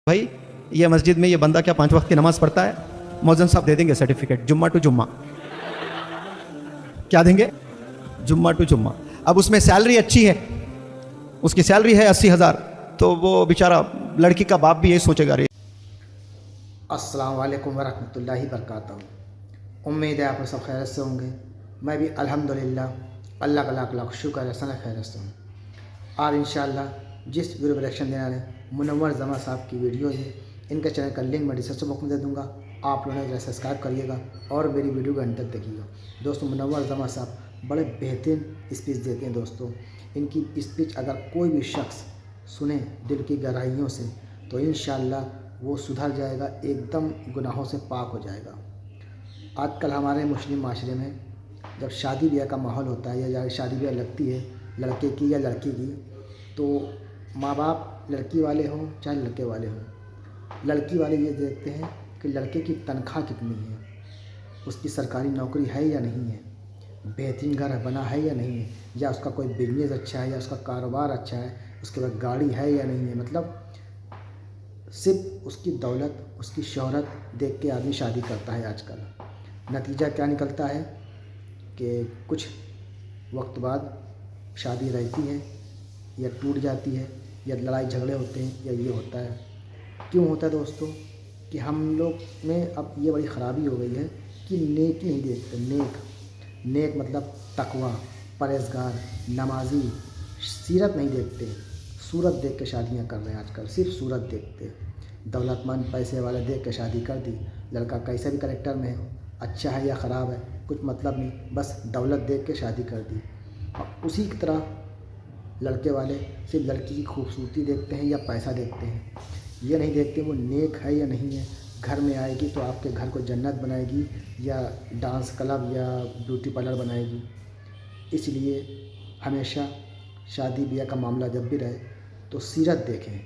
भाई ये मस्जिद में ये बंदा क्या 5 वक्त की नमाज पढ़ता है? मौजन साहब दे देंगे सर्टिफिकेट, जुम्मा टू जुम्मा। क्या देंगे? जुम्मा टू जुम्मा। अब उसमें सैलरी अच्छी है, उसकी सैलरी है 80,000, तो वो बेचारा लड़की का बाप भी यही सोचेगा रे। अस्सलाम वालेकुम वरहमतुल्लाहि वबरकातुहू। उम्मीद है आप लोग सब खैरियत से होंगे। मैं भी अल्हम्दुलिल्लाह अल्लाह का लाख लाख शुक्र है, सन खैरियत से हूँ। और इंशाअल्लाह जिस वीडियो पर रिएक्शन देने वाले मुनव्वर जमा साहब की वीडियो है, इनके चैनल का लिंक मैं डिस्क्रिप्शन बॉक्स में दे दूँगा। आप लोगों ने सब्सक्राइब करिएगा और मेरी वीडियो को अंत तक देखिएगा। दोस्तों, मुनव्वर जमा साहब बड़े बेहतरीन स्पीच देते हैं। दोस्तों, इनकी स्पीच अगर कोई भी शख्स सुने दिल की गहराइयों से तो इंशाअल्लाह वो सुधर जाएगा, एकदम गुनाहों से पाक हो जाएगा। आजकल हमारे मुस्लिम माशरे में जब शादी ब्याह का माहौल होता है या शादी ब्याह लगती है लड़के की या लड़की की, तो माँ बाप लड़की वाले हों चाहे लड़के वाले हों, लड़की वाले ये देखते हैं कि लड़के की तनख्वाह कितनी है, उसकी सरकारी नौकरी है या नहीं है, बेहतरीन घर बना है या नहीं है, या उसका कोई बिजनेस अच्छा है या उसका कारोबार अच्छा है, उसके बाद गाड़ी है या नहीं है। मतलब सिर्फ उसकी दौलत, उसकी शोहरत देख के आदमी शादी करता है आजकल। नतीजा क्या निकलता है कि कुछ वक्त बाद शादी रहती है या टूट जाती है या लड़ाई झगड़े होते हैं या ये होता है। क्यों होता है दोस्तों? कि हम लोग में अब ये बड़ी ख़राबी हो गई है कि नेक नहीं देखते। नेक मतलब तकवा, परहेज़गार, नमाजी, सीरत नहीं देखते, सूरत देख के शादियां कर रहे हैं आजकल। सिर्फ सूरत देखते, दौलतमंद पैसे वाले देख के शादी कर दी। लड़का कैसे भी करेक्टर में है, अच्छा है या ख़राब है, कुछ मतलब नहीं, बस दौलत देख के शादी कर दी। और उसी की तरह लड़के वाले सिर्फ लड़की की खूबसूरती देखते हैं या पैसा देखते हैं, ये नहीं देखते वो नेक है या नहीं है। घर में आएगी तो आपके घर को जन्नत बनाएगी या डांस क्लब या ब्यूटी पार्लर बनाएगी। इसलिए हमेशा शादी ब्याह का मामला जब भी रहे तो सीरत देखें,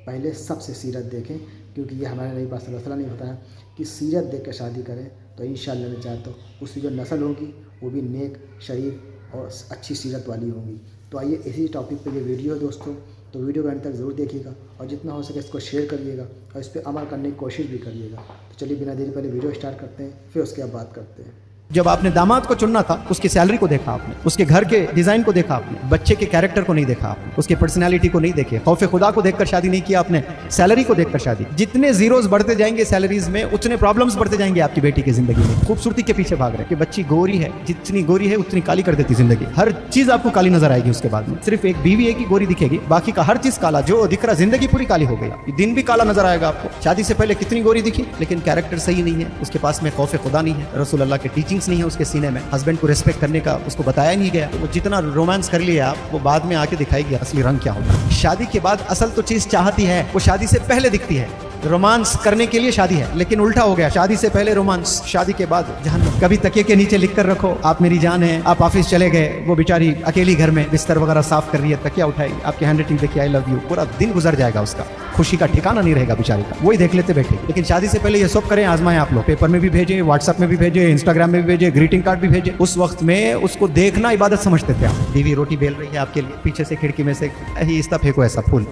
पहले सबसे सीरत देखें, क्योंकि ये हमारे नबी पाक सल्लल्लाहु अलैहि वसल्लम ने बताया कि सीरत देख कर शादी करें तो इंशाअल्लाह मैं चाहता हूँ उसकी जो नस्ल होगी वो भी नेक, शरीफ और अच्छी सीरत वाली होगी। तो आइए इसी टॉपिक पे ये वीडियो है दोस्तों, तो वीडियो को अंत तक ज़रूर देखिएगा और जितना हो सके इसको शेयर करिएगा और इस पर अमल करने की कोशिश भी करिएगा। तो चलिए बिना देरी पहले वीडियो स्टार्ट करते हैं, फिर उसके बाद बात करते हैं। जब आपने दामाद को चुनना था, उसकी सैलरी को देखा आपने, उसके घर के डिजाइन को देखा आपने, बच्चे के कैरेक्टर को नहीं देखा आपने, उसकी पर्सनालिटी को नहीं देखे, खौफे खुदा को देखकर शादी नहीं किया आपने, सैलरी को देखकर शादी। जितने जीरोस बढ़ते जाएंगे सैलरीज में उतने प्रॉब्लम्स बढ़ते जाएंगे आपकी बेटी की जिंदगी में। खूबसूरती के पीछे भाग रहे कि बच्ची गोरी है, जितनी गोरी है उतनी काली कर देती जिंदगी। हर चीज आपको काली नजर आएगी उसके बाद में। सिर्फ एक बीवी एक ही गोरी दिखेगी, बाकी का हर चीज काला, जो दिख रहा जिंदगी पूरी काली हो गई। दिन भी काला नजर आएगा आपको। शादी से पहले कितनी गोरी दिखी, लेकिन कैरेक्टर सही नहीं है, उसके पास में खौफे खुदा नहीं है, रसूल अल्लाह के टीचिंग्स नहीं है उसके सीने में, हस्बैंड को रिस्पेक्ट करने का उसको बताया नहीं गया। तो वो जितना रोमांस कर लिया आप, वो बाद में आके दिखाएगी असली रंग क्या होगा। शादी के बाद असल तो चीज चाहती है, वो शादी से पहले दिखती है। रोमांस करने के लिए शादी है, लेकिन उल्टा हो गया, शादी से पहले रोमांस, शादी के बाद जहन्नम। कभी तकिए के नीचे लिख कर रखो आप मेरी जान है। आप ऑफिस चले गए, वो बेचारी अकेली घर में बिस्तर वगैरह साफ कर रही है, तकिया उठाई, आपकी हैंड राइटिंग देखिए आई लव यू, पूरा दिन गुजर जाएगा उसका, खुशी का ठिकाना नहीं रहेगा बेचारी का, वही देख लेते बैठे। लेकिन शादी से पहले ये सब करें, आजमाएं आप लोग, पेपर में भी भेजे, व्हाट्सएप में भी भेजे, इंस्टाग्राम में भी भेजे, ग्रीटिंग कार्ड भी भेजे। उस वक्त में उसको देखना इबादत समझते थे आप। बीवी रोटी बेल रही है आपके लिए, पीछे से खिड़की में से इस्ता फेंको ऐसा फूल,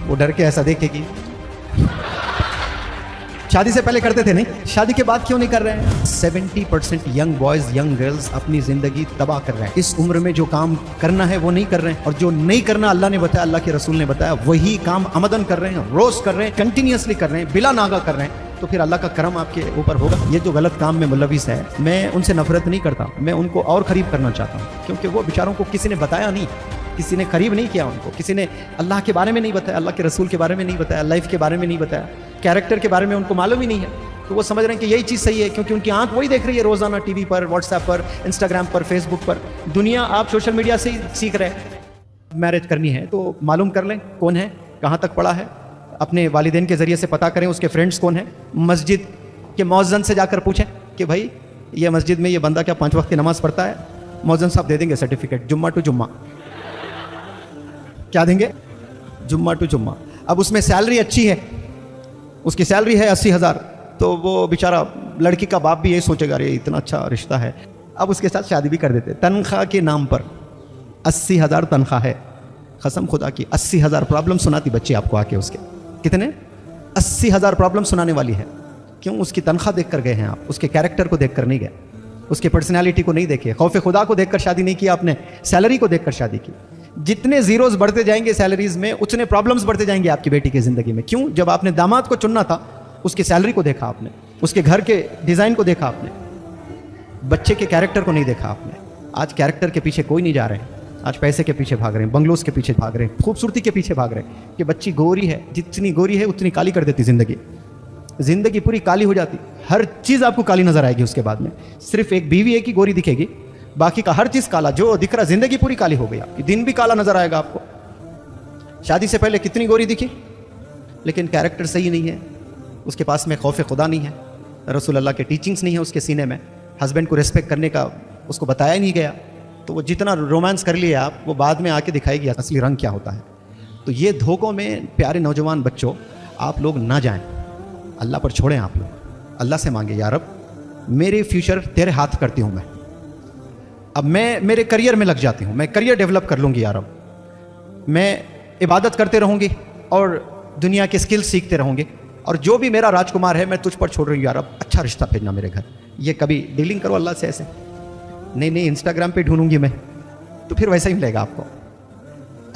वो डर के ऐसा देखेगी। शादी से पहले करते थे नहीं, शादी के बाद क्यों नहीं कर रहे हैं? 70% यंग बॉयज, यंग गर्ल्स अपनी जिंदगी तबाह कर रहे हैं। इस उम्र में जो काम करना है वो नहीं कर रहे हैं, और जो नहीं करना अल्लाह ने बताया, अल्लाह के रसूल ने बताया, वही काम अमदन कर रहे हैं, रोज कर रहे हैं, कंटिन्यूसली कर रहे हैं, बिला नागा कर रहे हैं। तो फिर अल्लाह का करम आपके ऊपर होगा। ये जो गलत काम में मुलविस है, मैं उनसे नफरत नहीं करता, मैं उनको और करीब करना चाहता हूँ, क्योंकि वो बेचारों को किसी ने बताया नहीं, किसी ने करीब नहीं किया उनको, किसी ने अल्लाह के बारे में नहीं बताया, अल्लाह के रसूल के बारे में नहीं बताया, लाइफ के बारे में नहीं बताया, कैरेक्टर के बारे में उनको मालूम ही नहीं है। तो वो समझ रहे हैं कि यही चीज़ सही है, क्योंकि उनकी आंख वही देख रही है रोज़ाना, टीवी पर, व्हाट्सएप पर, इंस्टाग्राम पर, फेसबुक पर। दुनिया आप सोशल मीडिया से ही सीख रहे हैं। मैरिज करनी है तो मालूम कर लें कौन है, कहाँ तक पढ़ा है, अपने वालिदैन के ज़रिए से पता करें उसके फ्रेंड्स कौन है, मस्जिद के मौज़न से जाकर पूछें कि भाई ये मस्जिद में ये बंदा क्या 5 वक्त की नमाज़ पढ़ता है? मौज़न साहब दे देंगे सर्टिफिकेट, जुम्मा टू जुम्मा। क्या देंगे? जुम्मा टू जुम्मा। अब उसमें सैलरी अच्छी है, उसकी सैलरी है 80,000, तो वो बेचारा लड़की का बाप भी यही सोचेगा अरे इतना अच्छा रिश्ता है, अब उसके साथ शादी भी कर देते। तनख्वाह के नाम पर 80,000 तनख्वाह है, कसम खुदा की 80,000। प्रॉब्लम सुनाती बच्ची आपको आके उसके कितने 80,000 प्रॉब्लम सुनाने वाली है। क्यों? उसकी तनख्वाह देख कर गए हैं आप, उसके कैरेक्टर को देख कर नहीं गए, उसके पर्सनैलिटी को नहीं देखे, खौफ खुदा को देखकर शादी नहीं की आपने, सैलरी को देखकर शादी की। जितने जीरोज बढ़ते जाएंगे सैलरीज में, उतने प्रॉब्लम्स बढ़ते जाएंगे आपकी बेटी की ज़िंदगी में। क्यों? जब आपने दामाद को चुनना था, उसकी सैलरी को देखा आपने, उसके घर के डिज़ाइन को देखा आपने, बच्चे के कैरेक्टर को नहीं देखा आपने। आज कैरेक्टर के पीछे कोई नहीं जा रहे हैं, आज पैसे के पीछे भाग रहे हैं, बंगलोज के पीछे भाग रहे हैं, खूबसूरती के पीछे भाग रहे हैं कि बच्ची गोरी है, जितनी गोरी है उतनी काली कर देती ज़िंदगी पूरी काली हो जाती। हर चीज़ आपको काली नज़र आएगी उसके बाद में। सिर्फ एक बीवी एक ही गोरी दिखेगी, बाकी का हर चीज़ काला जो दिख रहा, ज़िंदगी पूरी काली हो गई आपकी, दिन भी काला नज़र आएगा आपको। शादी से पहले कितनी गोरी दिखी, लेकिन कैरेक्टर सही नहीं है, उसके पास में खौफ खुदा नहीं है, रसूल अल्लाह के टीचिंग्स नहीं है उसके सीने में, हस्बैंड को रिस्पेक्ट करने का उसको बताया नहीं गया, तो वो जितना रोमांस कर लिया आप, वो बाद में आके दिखाएगी असली रंग क्या होता है। तो ये धोखों में प्यारे नौजवान बच्चों आप लोग ना जाएं, अल्लाह पर छोड़ें। आप लोग अल्लाह से मांगे, या रब मेरे फ्यूचर तेरे हाथ करती हूँ मैं, अब मैं मेरे करियर में लग जाती हूँ, मैं करियर डेवलप कर लूँगी या रब, मैं इबादत करते रहूँगी और दुनिया के स्किल्स सीखते रहूँगी, और जो भी मेरा राजकुमार है मैं तुझ पर छोड़ रही हूँ या रब, अच्छा रिश्ता भेजना मेरे घर। ये कभी डीलिंग करो अल्लाह से ऐसे, नहीं इंस्टाग्राम पे ढूंढूंगी मैं, तो फिर वैसा ही मिलेगा आपको।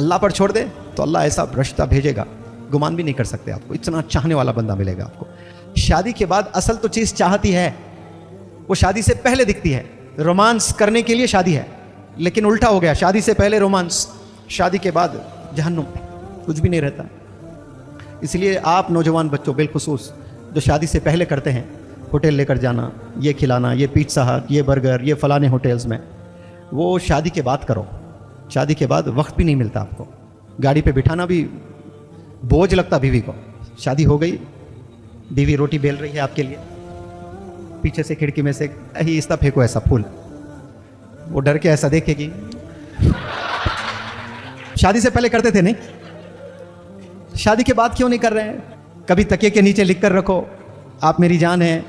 अल्लाह पर छोड़ दे तो अल्लाह ऐसा रिश्ता भेजेगा, गुमान भी नहीं कर सकते आपको, इतना चाहने वाला बंदा मिलेगा आपको। शादी के बाद असल तो चीज़ चाहती है, वो शादी से पहले दिखती है। रोमांस करने के लिए शादी है, लेकिन उल्टा हो गया, शादी से पहले रोमांस, शादी के बाद जहन्नुम, कुछ भी नहीं रहता। इसलिए आप नौजवान बच्चों बिलखुसूस जो शादी से पहले करते हैं, होटल लेकर जाना, ये खिलाना, ये पिज़्ज़ा हट, ये बर्गर, ये फलाने होटल्स में, वो शादी के बाद करो। शादी के बाद वक्त भी नहीं मिलता आपको, गाड़ी पे बिठाना भी बोझ लगता बीवी को। शादी हो गई, बीवी रोटी बेल रही है आपके लिए, पीछे से खिड़की में से ही इस्ता फेंको ऐसा फूल, वो डर के ऐसा देखेगी। शादी से पहले करते थे नहीं, शादी के बाद क्यों नहीं कर रहे हैं? कभी तकिए के नीचे लिख कर रखो आप मेरी जान है।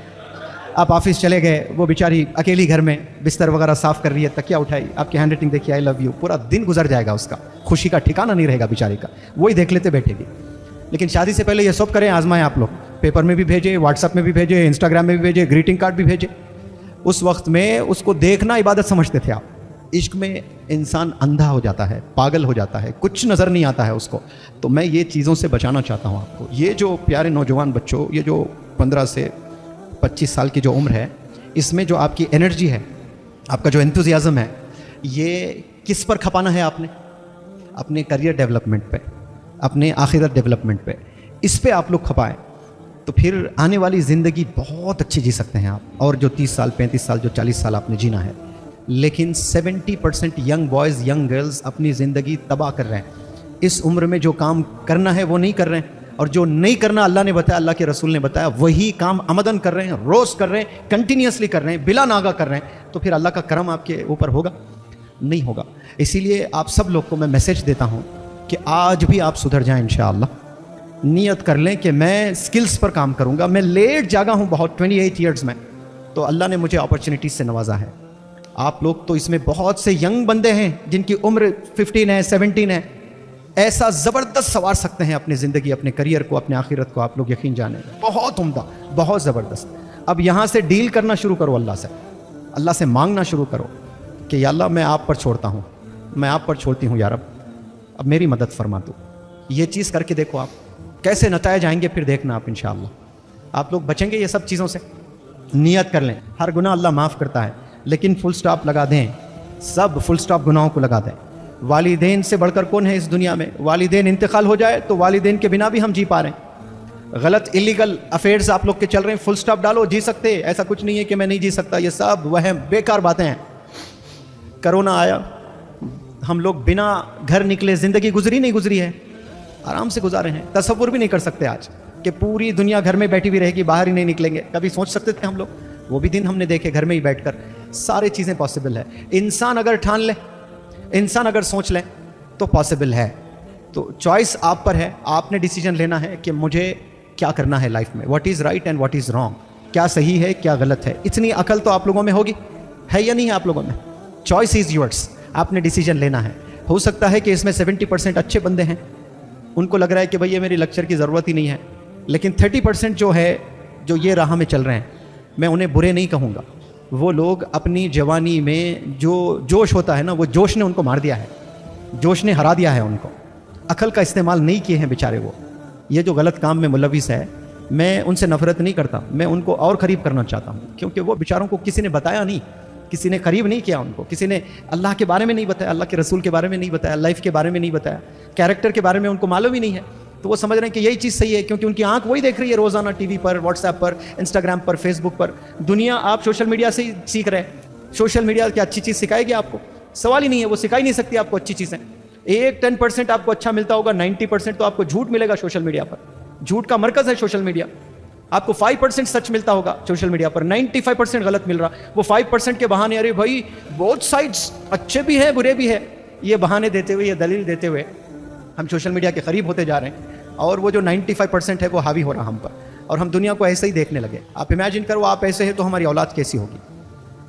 आप ऑफिस चले गए, वो बेचारी अकेली घर में बिस्तर वगैरह साफ कर रही है, तकिया उठाई, आपकी हैंड राइटिंग देखी आई लव यू, पूरा दिन गुजर जाएगा उसका, खुशी का ठिकाना नहीं रहेगा बेचारी का, वही देख लेते बैठेगी। लेकिन शादी से पहले ये सब करें, आजमाएं आप लोग, पेपर में भी भेजे, व्हाट्सएप में भी भेजे, इंस्टाग्राम में भी भेजे, ग्रीटिंग कार्ड भी भेजे। उस वक्त में उसको देखना इबादत समझते थे आप। इश्क में इंसान अंधा हो जाता है, पागल हो जाता है, कुछ नज़र नहीं आता है उसको। तो मैं ये चीज़ों से बचाना चाहता हूँ आपको। ये जो प्यारे नौजवान बच्चों, ये जो 15 से 25 साल की जो उम्र है, इसमें जो आपकी एनर्जी है, आपका जो एंथुजियाज़म है, ये किस पर खपाना है आपने? अपने करियर डेवलपमेंट पे, अपने आखिरत डेवलपमेंट पे, इस पे आप लोग खपाएं, तो फिर आने वाली ज़िंदगी बहुत अच्छी जी सकते हैं आप। और जो 30 साल 35 साल जो 40 साल आपने जीना है, लेकिन 70% यंग बॉयज़ यंग गर्ल्स अपनी ज़िंदगी तबाह कर रहे हैं। इस उम्र में जो काम करना है वो नहीं कर रहे हैं, और जो नहीं करना अल्लाह ने बताया, अल्लाह के रसूल ने बताया, वही काम अमदन कर रहे हैं, रोज़ कर रहे हैं, कंटिन्यूसली कर रहे हैं, बिला नागा कर रहे हैं। तो फिर अल्लाह का करम आपके ऊपर होगा? नहीं होगा। इसीलिए आप सब लोग को मैं मैसेज देता हूँ कि आज भी आप सुधर जाएं इंशाअल्लाह। नियत कर लें कि मैं स्किल्स पर काम करूँगा। मैं लेट जागा हूँ बहुत, 28 ईयर्स में, तो अल्लाह ने मुझे अपॉर्चुनिटीज़ से नवाजा है। आप लोग तो इसमें बहुत से यंग बंदे हैं जिनकी उम्र 15 है, 17 है, ऐसा ज़बरदस्त सवार सकते हैं अपनी ज़िंदगी, अपने करियर को, अपने आखिरत को। आप लोग यकीन जाने, बहुत उम्दा, बहुत ज़बरदस्त। अब यहाँ से डील करना शुरू करो अल्लाह से मांगना शुरू करो कि या अल्लाह मैं आप पर छोड़ता हूँ, मैं आप पर छोड़ती हूँ या रब, अब मेरी मदद फरमा दो। ये चीज़ करके देखो आप कैसे नतायज आएंगे, फिर देखना आप इंशाअल्लाह आप लोग बचेंगे ये सब चीज़ों से। नियत कर लें, हर गुनाह अल्लाह माफ़ करता है, लेकिन फुल स्टॉप लगा दें, सब फुल स्टॉप गुनाहों को लगा दें। वालिदैन से बढ़कर कौन है इस दुनिया में? वालिदैन इंतकाल हो जाए तो वालिदैन के बिना भी हम जी पा रहे हैं। गलत इलीगल अफेयर्स आप लोग के चल रहे हैं, फुल स्टॉप डालो, जी सकते, ऐसा कुछ नहीं है कि मैं नहीं जी सकता, ये सब वह बेकार बातें हैं। कोरोना आया, हम लोग बिना घर निकले ज़िंदगी गुजरी नहीं गुजरी है, आराम से गुजारे हैं। तसव्वुर भी नहीं कर सकते आज कि पूरी दुनिया घर में बैठी भी रहेगी, बाहर ही नहीं निकलेंगे। कभी सोच सकते थे हम लोग? वो भी दिन हमने देखे, घर में ही बैठकर सारी चीज़ें पॉसिबल है। इंसान अगर ठान ले, इंसान अगर सोच ले तो पॉसिबल है। तो चॉइस आप पर है, आपने डिसीजन लेना है कि मुझे क्या करना है लाइफ में, what is right and what is wrong, क्या सही है क्या गलत है। इतनी अकल तो आप लोगों में होगी, है या नहीं है आप लोगों में? चॉइस इज़ योर्स, आपने डिसीजन लेना है। हो सकता है कि इसमें 70% अच्छे बंदे हैं, उनको लग रहा है कि भाई ये मेरी लेक्चर की ज़रूरत ही नहीं है, لیکن 30% جو ہے جو یہ راہ میں چل رہے ہیں میں انہیں برے نہیں کہوں گا. وہ لوگ اپنی جوانی میں جو جوش ہوتا ہے نا وہ جوش نے ان کو مار دیا ہے, جوش نے ہرا دیا ہے ان کو, عقل کا استعمال نہیں کیے ہیں بیچارے. وہ یہ جو غلط کام میں ملوث ہے میں ان سے نفرت نہیں کرتا, میں ان کو اور قریب کرنا چاہتا ہوں کیونکہ وہ بیچاروں کو کسی نے بتایا نہیں, کسی نے قریب نہیں کیا ان کو, کسی نے اللہ کے بارے میں نہیں بتایا, اللہ کے رسول کے بارے میں نہیں بتایا, لائف کے بارے میں نہیں بتایا, کیریکٹر کے بارے میں ان کو معلوم ہی نہیں ہے. تو وہ سمجھ رہے ہیں کہ یہی چیز صحیح ہے کیونکہ ان کی آنکھ وہی دیکھ رہی ہے روزانہ ٹی وی پر, واٹس ایپ پر, انسٹاگرام پر, فیس بک پر. دنیا آپ سوشل میڈیا سے ہی سیکھ رہے ہیں. سوشل میڈیا کیا اچھی چیز سکھائے گی آپ کو؟ سوال ہی نہیں ہے, وہ سکھا ہی نہیں سکتی آپ کو اچھی چیزیں. 10% آپ کو اچھا ملتا ہوگا, 90% تو آپ کو جھوٹ ملے گا سوشل میڈیا پر. جھوٹ کا مرکز ہے سوشل میڈیا. آپ کو 5% سچ ملتا ہوگا سوشل میڈیا پر, 95% غلط مل رہا. وہ 5% کے بہانے, ارے بھائی بہت سائڈس اچھے بھی ہیں برے بھی ہیں, یہ بہانے دیتے ہوئے, یہ دلیل دیتے ہوئے ہم سوشل میڈیا کے قریب ہوتے جا رہے ہیں. اور وہ جو 95% ہے وہ حاوی ہو رہا ہم پر, اور ہم دنیا کو ایسے ہی دیکھنے لگے. آپ امیجن کرو آپ ایسے ہیں تو ہماری اولاد کیسی ہوگی,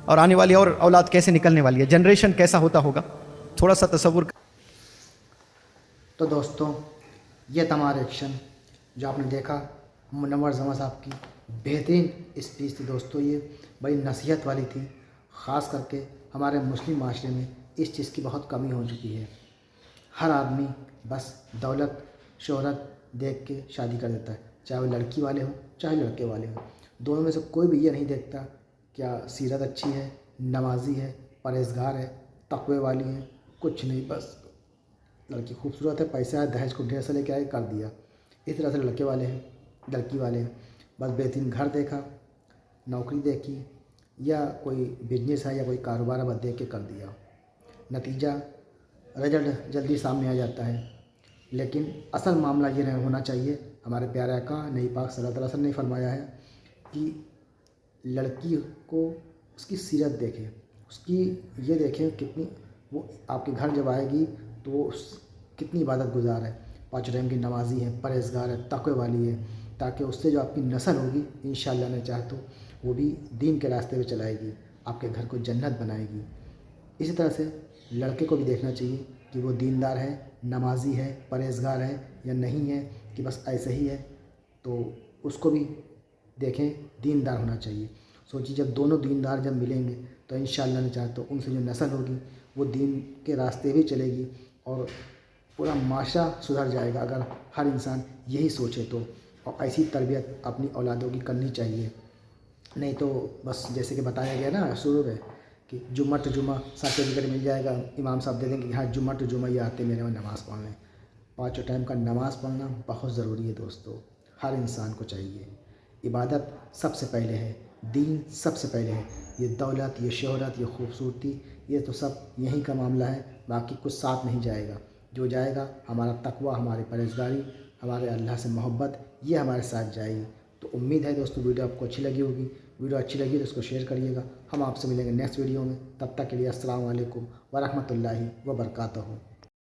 اور آنے والی اور اولاد کیسے نکلنے والی ہے, جنریشن کیسا ہوتا ہوگا, تھوڑا سا تصور. تو دوستوں یہ تمہارا ریئیکشن جو آپ نے دیکھا منور زمان صاحب کی بہترین اسپیچ تھی دوستوں. یہ بڑی نصیحت والی تھی. خاص کر کے ہمارے مسلم معاشرے میں اس چیز کی بہت کمی ہو چکی ہے. ہر آدمی بس دولت شہرت دیکھ کے شادی کر دیتا ہے, چاہے وہ لڑکی والے ہوں چاہے لڑکے والے ہوں. دونوں میں سے کوئی بھی یہ نہیں دیکھتا کیا سیرت اچھی ہے, نمازی ہے, پرہیزگار ہے, تقوی والی ہے. کچھ نہیں, بس لڑکی خوبصورت ہے, پیسہ ہے, دہیج کو ڈھیر سے لے کے آئے کر دیا. اس طرح سے لڑکے والے ہیں, لڑکی والے ہیں, بس بہترین گھر دیکھا, نوکری دیکھی, یا کوئی بزنس ہے یا کوئی کاروبار ہے, بس دیکھ کے کر دیا. نتیجہ رزلٹ جلدی سامنے آ جاتا ہے. لیکن اصل معاملہ یہ ہونا چاہیے. ہمارے پیارے آقا نبی پاک صلی اللہ علیہ وسلم نے فرمایا ہے کہ لڑکی کو اس کی سیرت دیکھیں, اس کی یہ دیکھیں کتنی وہ آپ کے گھر جب آئے گی تو وہ کتنی عبادت گزار ہے, 5 ٹائم کی نمازی ہے, پرہیزگار ہے, تقوی والی ہے, تاکہ اس سے جو آپ کی نسل ہوگی انشاءاللہ نے چاہے تو وہ بھی دین کے راستے پہ چلائے گی, آپ کے گھر کو جنت بنائے گی. اسی طرح سے لڑکے کو بھی دیکھنا چاہیے کہ وہ دیندار ہے, نمازی ہے, پرہیزگار ہے یا نہیں ہے, کہ بس ایسے ہی ہے. تو اس کو بھی دیکھیں, دیندار ہونا چاہیے. سوچیے جب دونوں دیندار جب ملیں گے تو انشاءاللہ نے چاہے تو ان سے جو نسل ہوگی وہ دین کے راستے بھی چلے گی, اور پورا معاشرہ سدھر جائے گا اگر ہر انسان یہی سوچے تو. اور ایسی تربیت اپنی اولادوں کی کرنی چاہیے. نہیں تو بس جیسے کہ بتایا گیا نا شروع میں کہ جمعہ ٹو جمعہ سرٹیفکیٹ مل جائے گا, امام صاحب دے دیں گے کہ ہاں جمعہ ٹو جمعہ یہ آتے میرے وہاں نماز پڑھنے. 5 ٹائم کا نماز پڑھنا بہت ضروری ہے دوستو, ہر انسان کو چاہیے. عبادت سب سے پہلے ہے, دین سب سے پہلے ہے. یہ دولت, یہ شہرت, یہ خوبصورتی, یہ تو سب یہیں کا معاملہ ہے, باقی کچھ ساتھ نہیں جائے گا. جو جائے گا ہمارا تقوی, ہماری پرہیزگاری, ہمارے اللہ سے محبت, یہ ہمارے ساتھ جائے گی. تو امید ہے دوستو ویڈیو آپ کو اچھی لگی ہوگی. ویڈیو اچھی لگی تو اس کو شیئر کریے گا. ہم آپ سے ملیں گے نیکسٹ ویڈیو میں. تب تک کے لیے السلام علیکم ورحمۃ اللہ وبرکاتہ.